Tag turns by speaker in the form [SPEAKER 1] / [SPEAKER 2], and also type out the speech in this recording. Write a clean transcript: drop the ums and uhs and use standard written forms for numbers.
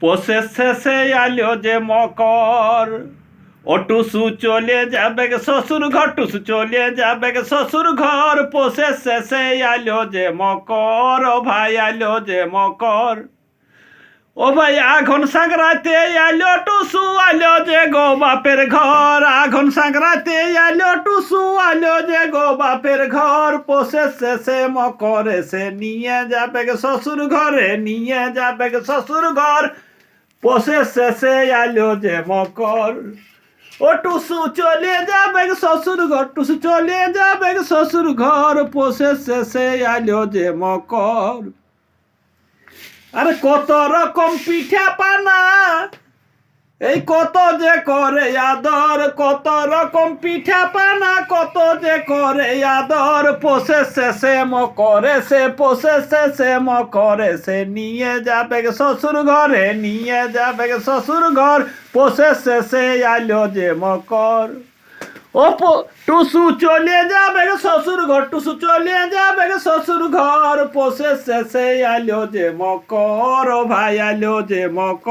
[SPEAKER 1] পোষে শেষে আলো যে মকর, ও টুসু চলে যাবে গে শ্বশুর ঘর, টুসু চলে যাবে গে শ্বশুর ঘর। পোষে শেষে আলো যে মকর, ও ভাই আলো যে মকর। ও ভাই আঘন সংক্রান্তি আলো টুসু আলো যে গো বাপের ঘর, আঘন সংক্রান্তি আলো টুসু আলো যে গো বাপের ঘর। পোষে শেষে মকর এসে নিয়ে যাবে গে শ্বশুর ঘরে, নিয়ে যাবে গে শ্বশুর ঘর। পোষে শেষে আলো যে মকর, ও টুসু চলে যাবে গে শ্বশুর ঘর, টুসু চলে যাবে গে শ্বশুর ঘর। পোষে শেষে আলো যে মকর। আরে কত রকম পিঠা পানা, এই কত যে করে আদর, কত রকম পিঠা পানা, কত যে করে আদর। পোষে শেষে মকরে সে, পোষে শেষে মকরে সে নিয়ে যাবে গে শ্বশুর ঘরে, নিয়ে যাবে গে শ্বশুর ঘর। পোষে শেষে আলো যে মকর, ও টুসু চলে যাবে গে শ্বশুর ঘর, টুসু চলে যাবে গে শ্বশুর ঘর। পোষে শেষে আলো যে মকর, ও ভাই আলো যে মকর।